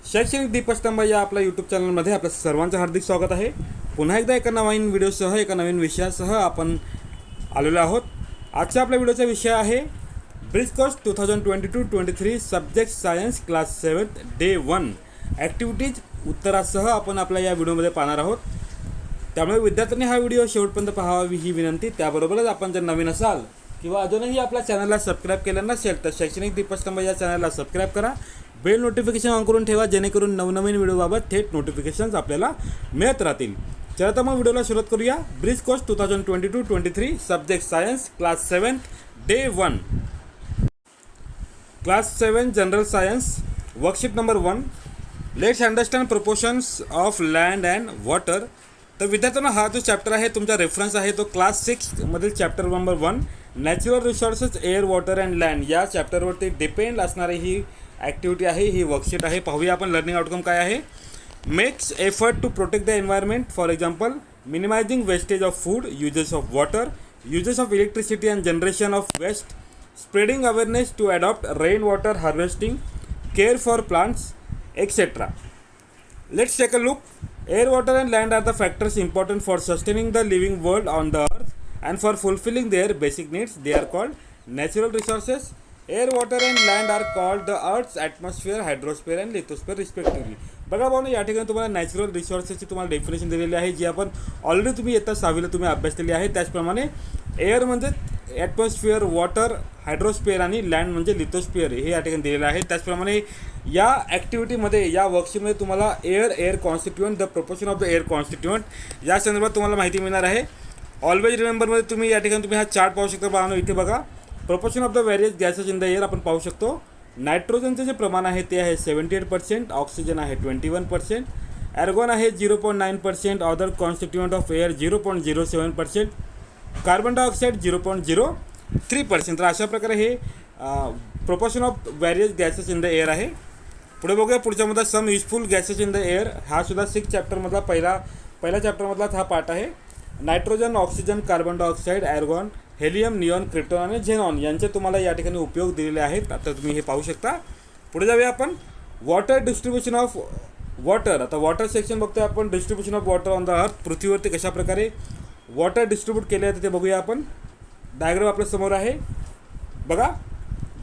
शैक्षणिक दीपस्तंभ या आपल्या यूट्यूब चॅनलमध्ये आपल्या सर्वांचं हार्दिक स्वागत आहे। पुन्हा एकदा एका नवीन व्हिडिओसह एका नवीन विषयासह आपण आलेलो आहोत। आजच्या आपल्या व्हिडिओचा विषय आहे bridge course 2022-23 subject science class 7 day 1 activities उत्तरासह आपण आपल्या या व्हिडिओमध्ये पाहणार आहोत। त्यामुळे विद्यार्थ्यांनी हा व्हिडिओ शेवटपर्यंत पाहावा ही विनंती। त्याबरोबरच आपण जर नवीन असाल किंवा अजूनही आपल्या चॅनलला सबस्क्राईब केलं नसेल तर शैक्षणिक दीपस्तंभ या चॅनलला सबस्क्राईब करा, बेल नोटिफिकेशन ऑन करून ठेवा जेणेकरून नवनवीन व्हिडिओबाबत थेट नोटिफिकेशन्स आपल्याला मिळत राहतील। चला तर मग व्हिडिओला सुरुवात करूया। Bridge course 2022-23 subject science class 7 day 1 class 7 general science worksheet number 1 let's understand proportions of land and water. तर विद्यार्थ्यांना हा जो चॅप्टर आहे तुमचा रेफरन्स आहे तो क्लास 6 मधील chapter number 1 natural resources air water and land या चॅप्टरवरती डिपेंड असणारी ही ॲक्टिव्हिटी आहे, ही वर्कशीट आहे। पाहूया आपण लर्निंग आउटकम काय आहे। Makes effort to protect the environment, for example minimising wastage of food, uses of water, uses of electricity and generation of waste, spreading awareness to adopt rain water harvesting, care for plants etcetera. Let's take a look. Air, water and land are the factors important for sustaining the living world on the earth and for fulfilling their basic needs. They are called natural resources. Air, water and land are called the earth's atmosphere, hydrosphere and lithosphere respectively. बघा भाऊ या ठिकाणी तुम्हाला natural रिसोर्सेसची तुम्हाला definition दिलेली आहे जी आपण ऑलरेडी तुम्ही येता 6वीला तुम्ही अभ्यासलेली आहे। त्याचप्रमाणे एअर म्हणजे ॲटमॉस्फिअर, वॉटर हायड्रोस्फिअर आणि लँड म्हणजे लिथोस्फिअर हे या ठिकाणी दिलेलं आहे। त्याचप्रमाणे या ॲक्टिव्हिटीमध्ये या वर्कशीटमध्ये तुम्हाला air constituent, the proportion of the air constituent या संदर्भात तुम्हाला माहिती मिळणार आहे। ऑलवेज रिमेंबरमध्ये तुम्ही या ठिकाणी तुम्ही हा चार्ट पाहू शकता। पाहणं इथे बघा proportion of the various gases in the air आपण पाहू शकतो। नायट्रोजनचे जे प्रमाण आहे ते आहे 78%, ऑक्सिजन आहे 21%, ॲर्गॉन आहे 0.9%, other constituent of air 0.07%, carbon dioxide 0.03%। तर अशा प्रकारे हे proportion of various gases in the air आहे। पुढे बघूया पुढच्यामध्ये some useful gases in the air, हा सुद्धा 6 चॅप्टरमधला पहिला चॅप्टरमधलाच हा पार्ट आहे। Nitrogen, oxygen, carbon dioxide, argon, helium, neon, krypton आणि झेनॉन यांचे तुम्हाला या ठिकाणी उपयोग दिलेले आहेत। आता तुम्ही हे पाहू शकता। पुढे जाऊया आपण वॉटर डिस्ट्रीब्युशन ऑफ वॉटर। आता वॉटर सेक्शन बघतोय आपण, distribution of water on the earth, पृथ्वीवरती कशा प्रकारे वॉटर डिस्ट्रीब्यूट केले आहे ते बघूया आपण। डायग्राम आपल्या समोर आहे बघा।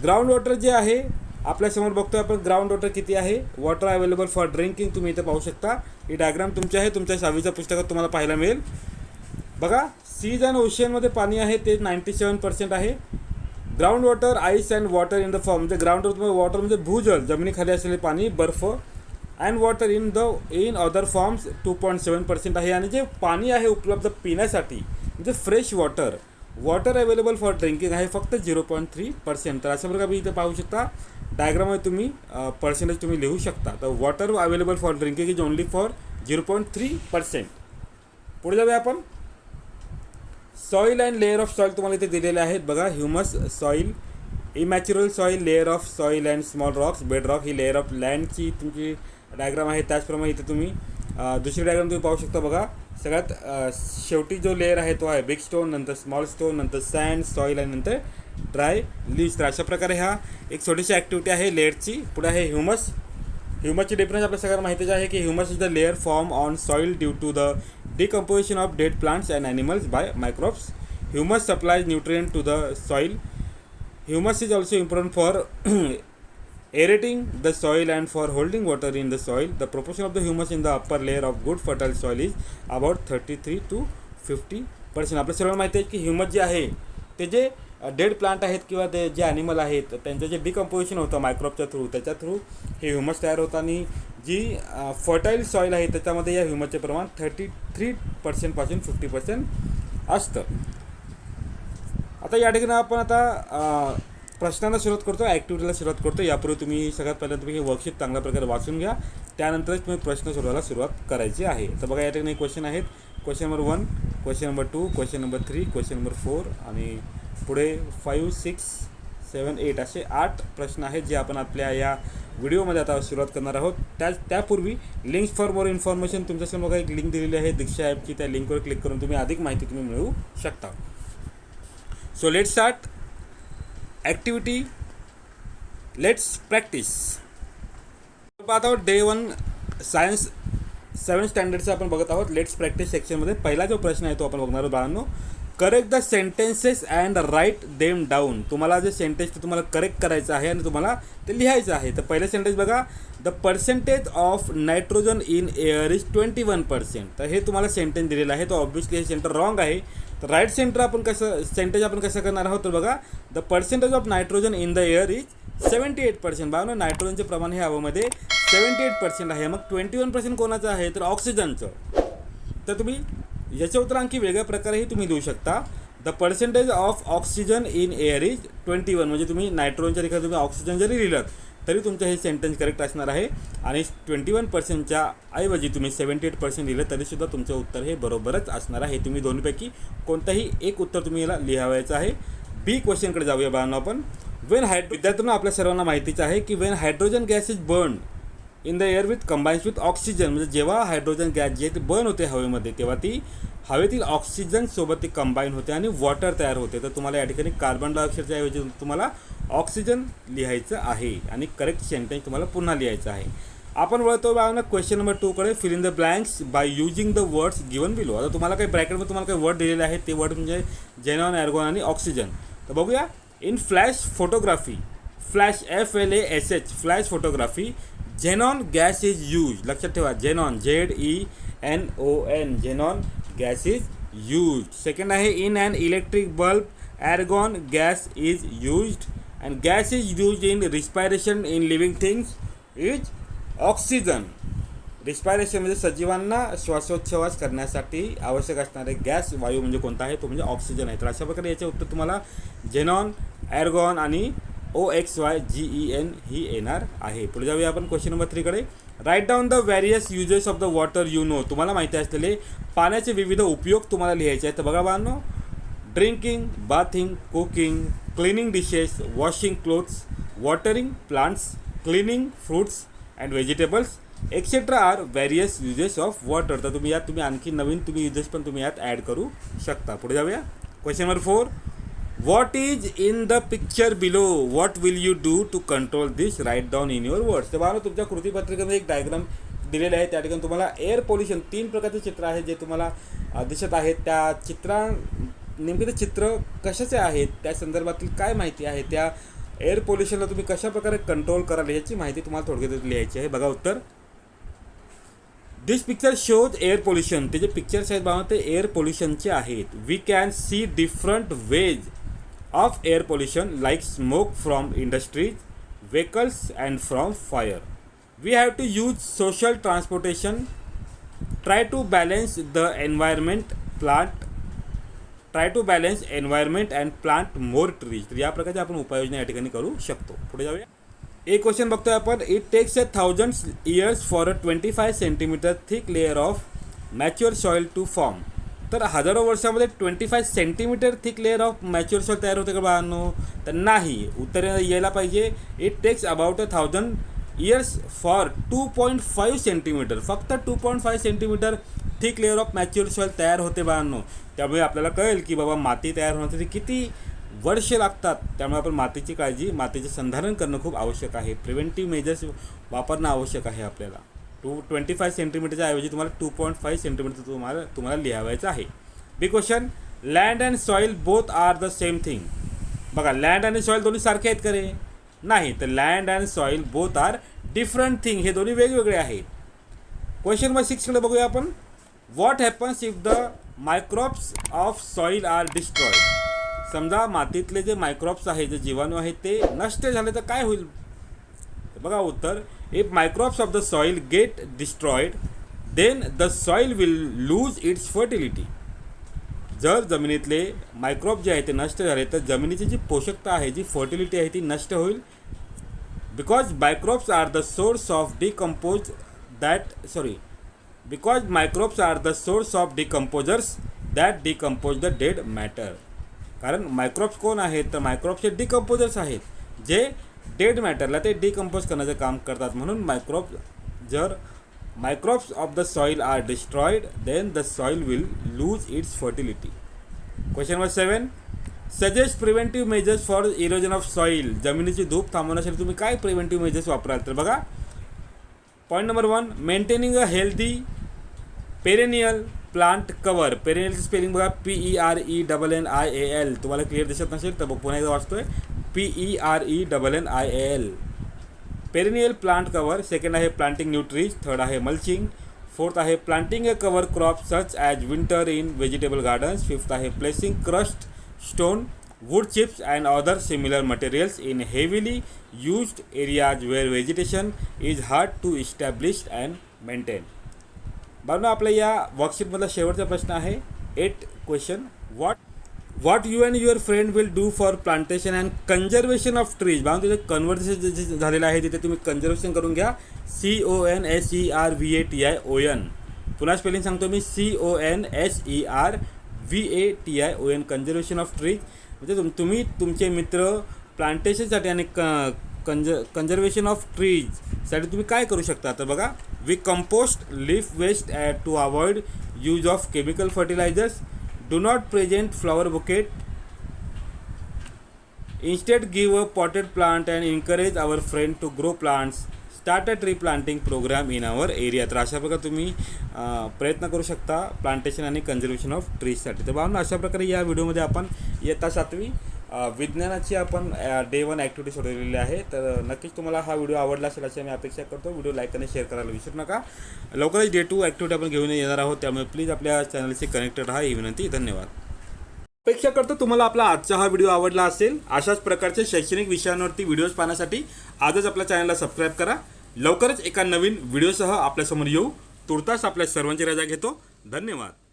ग्राउंड वॉटर जे आहे आपल्यासमोर बघतोय आपण, ग्राउंड वॉटर किती आहे, वॉटर अवेलेबल फॉर ड्रिंकिंग तुम्ही इथे पाहू शकता। ही डायग्राम तुमची आहे, तुमच्या 6वीच्या पुस्तकात तुम्हाला पाहायला मिळेल बघा। सीज अँड ओशियनमध्ये पाणी आहे ते 97% आहे। Ground water, ice and water in the form, म्हणजे ग्राउंड वॉटर म्हणजे भूजल, जमिनीखाली असलेले पाणी, बर्फ, and water in other forms 2.7% आहे। आणि जे पाणी आहे उपलब्ध पिण्यासाठी म्हणजे fresh water available for drinking आहे फक्त 0.3%। तर अशा प्रकारे इथे पाहू शकता डायग्राममध्ये तुम्ही पर्सेंटेज तुम्ही लिहू शकता। तर water available for drinking is only for 0.3%। पुढे जाऊया आपण। Soil and layer of soil तुम्हाला इथे दिलेले आहेत बघा। Humus soil, immature soil, layer of soil and small rocks, bed rock ही लेअर ऑफ लँडची तुमची डायग्राम आहे। त्याचप्रमाणे इथे तुम्ही दुसरी डायग्राम तुम्ही पाहू शकता बघा। सगळ्यात शेवटी जो लेअर आहे तो आहे बिग स्टोन, नंतर स्मॉल स्टोन, नंतर सँड, सॉईल आणि नंतर ड्राय लीव्स। तर अशा प्रकारे हा एक छोटीशी ॲक्टिव्हिटी आहे लेअरची। पुढे आहे ह्युमस। ह्युमसची डिफरन्स आपल्या सगळ्यांना माहितीच आहे की humus is the layer form on soil due to the decomposition of dead plants and animals by microbes. Humus supplies nutrient to the soil. Humus is also important for aerating the soil and for holding water in the soil. The proportion of the humus in the upper layer of good fertile soil is about 33 to 50%. आपल्या सर्वांना माहिती आहे की humus जे आहे ते जे dead plant आहेत किंवा ते जे ॲनिमल आहेत त्यांचं जे डिकम्पोजिशन होतं मायक्रोबच्या थ्रू, त्याच्या थ्रू हे ह्युमस तयार होतं आणि जी फर्टाईल सॉईल आहे त्याच्यामध्ये या ह्युमसचे प्रमाण 33% पासून 50% असतं. आता या ठिकाणी आपण आता प्रश्नांना सुरुवात करतो, ॲक्टिव्हिटीला सुरुवात करतो. यापूर्वी तुम्ही सगळ्यात पहिल्यांदा तुम्ही हे वर्कशीट चांगल्या प्रकारे वाचून घ्या, त्यानंतरच तुम्ही प्रश्न सोडवायला सुरुवात करायची आहे. तर बघा या ठिकाणी क्वेश्चन आहेत. Question number 1, question number 2, question number 3, question number 4 आणि पुढे 5, 6, 7, 8 असे 8 प्रश्न आहेत जे आपण आपल्या या व्हिडिओमध्ये आता सुरुवात करणार आहोत. त्यापूर्वी लिंक्स फॉर मोर इन्फॉर्मेशन तुमच्यासमोर एक लिंक दिलेली आहे दीक्षा ॲपची. त्या लिंकवर क्लिक करून तुम्ही अधिक माहिती तुम्ही मिळवू शकता. So let's start activity. Let's practice. पाहत आहोत डे 1 सायन्स 7 स्टँडर्डचं आपण बघत आहोत. लेट्स प्रॅक्टिस सेक्शनमध्ये पहिला जो प्रश्न आहे तो आपण बघणार आहोत बाळांनो. Correct the sentences and write them down. तुम्हाला जे सेंटेन्स ते तुम्हाला करेक्ट करायचं आहे आणि तुम्हाला ते लिहायचं आहे. तर पहिलं सेंटेन्स बघा. The percentage of nitrogen in air is 21%. तर हे तुम्हाला सेंटेन्स दिलेलं आहे. तो ऑब्व्हियसली हे सेंटर रॉंग आहे. तर राईट सेंटेन्स आपण कसं करणार आहोत. तर बघा, the percentage of nitrogen in the air is 78%. बाबा नायट्रोजनचे प्रमाण हे हवेमध्ये 78% आहे. मग 21% कोणाचं आहे तर ऑक्सिजनचं. तर तुम्ही याचं उत्तर आणखी वेगळ्या प्रकारेही तुम्ही देऊ शकता. The percentage of oxygen in air is 21. म्हणजे तुम्ही नायट्रोजनच्या ठिकाणी तुम्ही ऑक्सिजन जरी लिहिलं तरी तुमचं हे सेंटेन्स करेक्ट असणार आहे. आणि 21%च्या ऐवजी तुम्ही 78% लिहिलं तरीसुद्धा तुमचं उत्तर हे बरोबरच असणार आहे. तुम्ही दोन्हीपैकी कोणतंही एक उत्तर तुम्ही याला लिहावायचं आहे. बी क्वेश्चनकडे जाऊया बाळांनो आपण. विद्यार्थ्यांना आपल्या सर्वांना माहितीच आहे की Wien hydrogen gas is burn in the air with combines with oxygen. म्हणजे जेव्हा हायड्रोजन गॅस जे ते बर्न होते हवेमध्ये तेव्हा ती हवेतील ऑक्सिजनसोबत ती कंबाईन होते आणि वॉटर तयार होते. तर तुम्हाला या ठिकाणी कार्बन डायऑक्साईडच्या ऐवजी तुम्हाला ऑक्सिजन लिहायचं आहे आणि करेक्ट सेंटेन्स तुम्हाला पुन्हा लिहायचं आहे. आपण वळतो बाळांनो क्वेश्चन नंबर 2 कडे. Fill in the blanks by using the words given below. आता तुम्हाला काही ब्रॅकेटमध्ये तुम्हाला काही वर्ड दिलेले आहेत. ते वर्ड म्हणजे झेनॉन, आर्गॉन आणि ऑक्सिजन. तर बघूया. In flash photography, flash FLASH flash photography, xenon gas is use. लक्षात ठेवा xenon ZENON xenon gas is use. Second आहे in and electric bulb argon gas is used and gas is used in respiration in living things is oxygen. Respiration म्हणजे सजीवांना श्वासोच्छवास करण्यासाठी आवश्यक असणारे gas वायू म्हणजे कोणता आहे तो म्हणजे ऑक्सिजन आहे. तर अशा प्रकारे याचे उत्तर तुम्हाला झेनॉन, आर्गॉन आणि OXYGEN ही येणार आहे. पुढे जाऊया आपण क्वेश्चन नंबर 3 कडे. Write down the various uses of the water you know. तुम्हाला माहिती असलेले पाण्याचे विविध उपयोग तुम्हाला लिहायचे आहेत. तर बघा बाळांनो. Drinking, bathing, cooking, cleaning dishes, washing clothes, watering plants, cleaning fruits and vegetables etcetera are various uses of water. तर तुम्ही यात आणखी नवीन युजेस पण तुम्ही यात ॲड करू शकता. पुढे जाऊया. Question number 4. What is in the picture below? What will you do to control this? Write down in your words. तर बाळांनो तुमच्या कृतीपत्रिकेमध्ये एक डायग्राम दिलेले आहे. त्या ठिकाणी तुम्हाला एअर पोल्युशन 3 प्रकारचे चित्र आहेत जे तुम्हाला दिसत आहेत. त्या नेमके ते चित्र कशाचे आहेत, त्या संदर्भातील काय माहिती आहे, त्या एअर पोल्युशनला तुम्ही कशाप्रकारे कंट्रोल कराल याची माहिती तुम्हाला थोडक्यात लिहायची आहे. बघा उत्तर. This picture shows air pollution. ते जे पिक्चर्स आहेत बाबा ते एअर पोल्युशनचे आहेत. We can see different ways of air pollution like smoke from industries, vehicles and from fire. We have to use social transportation, try to balance environment and plant more trees. तर या प्रकारच्या आपण उपाययोजना या ठिकाणी करू शकतो. पुढे जाऊया. एक क्वेश्चन बघतोय आपण. It takes 1000 years for a 25 centimeter thick layer of mature soil to form. तर हजारो वर्षामध्ये 25 centimetre thick layer of mature soil तयार होते का बाळांनो. तर नाही. उत्तर यायला पाहिजे it takes about 1000 years for 2.5 centimetre. फक्त 2.5 centimetre thick layer of mature soil तयार होते बाळांनो. त्यामुळे आपल्याला कळेल की बाबा माती तयार होण्यासाठी किती वर्ष लागतात. त्यामुळे आपण मातीची काळजी, मातीचे संधारण करणं खूप आवश्यक आहे. प्रिव्हेंटिव्ह मेजर्स वापरणं आवश्यक आहे आपल्याला. 25 सेंटीमीटरच्या ऐवजी तुम्हाला 2.5 सेंटीमीटर तुम्हाला लिहावायचं आहे. B question. Land and soil both are the same thing. बघा लँड आणि सॉईल दोन्ही सारखे आहेत का रे. नाही. तर land and soil both are different thing. हे दोन्ही वेगवेगळे आहेत. क्वेश्चन नंबर 6 कडे बघूया आपण. What happens if the microbes of soil are destroyed. समजा मातीतले जे मायक्रॉब्स आहेत, जे जीवाणू आहेत ते नष्ट झाले तर काय होईल. बघा उत्तर. If microbes of the soil get destroyed then the soil will lose its fertility. जर जमिनीतले मायक्रॉब जे आहे ते नष्ट झाले तर जमिनीची जी पोषकता आहे, जी फर्टिलिटी आहे ती नष्ट होईल. Because microbes are the source of decomposers that decompose the dead matter. कारण मायक्रॉब्स कोण आहेत, तर मायक्रॉब्स हे डिकम्पोजर्स आहेत जे डेड मॅटरला ते डिकम्पोज करण्याचं काम करतात. म्हणून जर microbes of the soil are destroyed then the soil will lose its fertility. Question number 7, suggest preventive measures for erosion of soil. जमिनीची धूप थांबवण्यासाठी तुम्ही काय प्रिव्हेंटिव्ह मेजर्स वापराल, तर बघा point number 1, maintaining a healthy perennial plant cover. पेरेनियलचं spelling बघा PERENNIAL. तुम्हाला क्लिअर दिसत नसेल तर पुन्हा एकदा वाचतोय PERENNIAL. Perennial plant cover. Second आहे प्लांटिंग न्यू ट्रीज. थर्ड आहे मल्चिंग. फोर्थ आहे planting a cover crop such as winter in vegetable gardens. Fifth आहे placing crushed stone wood chips and other similar materials in heavily used areas where vegetation is hard to establish and maintain. बाबा आपल्या या वर्कशीटमधला शेवटचा प्रश्न आहे 8 question. What you and your friend will do for plantation and conservation of trees. बाबा तिथे conversation जे झालेलं आहे तिथे तुम्ही कन्झर्वेशन करून घ्या. CONSERVATION. पुन्हा स्पेलिंग सांगतो मी CONSERVATION. कन्झर्वेशन ऑफ ट्रीज म्हणजे तुम्ही तुमचे मित्र प्लांटेशनसाठी आणि कन्झर्वेशन ऑफ ट्रीजसाठी तुम्ही काय करू शकता, तर बघा we compost leaf waste to avoid use of chemical fertilizers. Do not present flower bouquet. Instead give a potted plant and encourage our friend to grow plants. Start a tree planting programme in our area. तर अशा प्रकारे तुम्ही प्रयत्न करू शकता plantation आणि conservation of ट्रीजसाठी. तर बाबा अशा प्रकारे या व्हिडिओमध्ये आपण इयत्ता 7वी विज्ञानाची आपण डे 1 ॲक्टिव्हिटी सोडवलेली आहे. तर नक्कीच तुम्हाला हा व्हिडिओ आवडला असेल अशी मी अपेक्षा करतो. व्हिडिओ लाईक आणि शेअर करायला विसरू नका. लवकरच डे 2 ॲक्टिव्हिटी आपण घेऊन येणार आहोत, त्यामुळे प्लीज आपल्या चॅनलशी कनेक्टेड राहा ही विनंती. धन्यवाद. अपेक्षा करतो तुम्हाला आपला आजचा हा व्हिडिओ आवडला असेल. अशाच प्रकारचे शैक्षणिक विषयांवरती व्हिडिओज पाहण्यासाठी आजच आपल्या चॅनलला सबस्क्राईब करा. लवकरच एका नवीन व्हिडिओसह आपल्यासमोर येऊ. तुर्तास आपल्या सर्वांची रजा घेतो. धन्यवाद.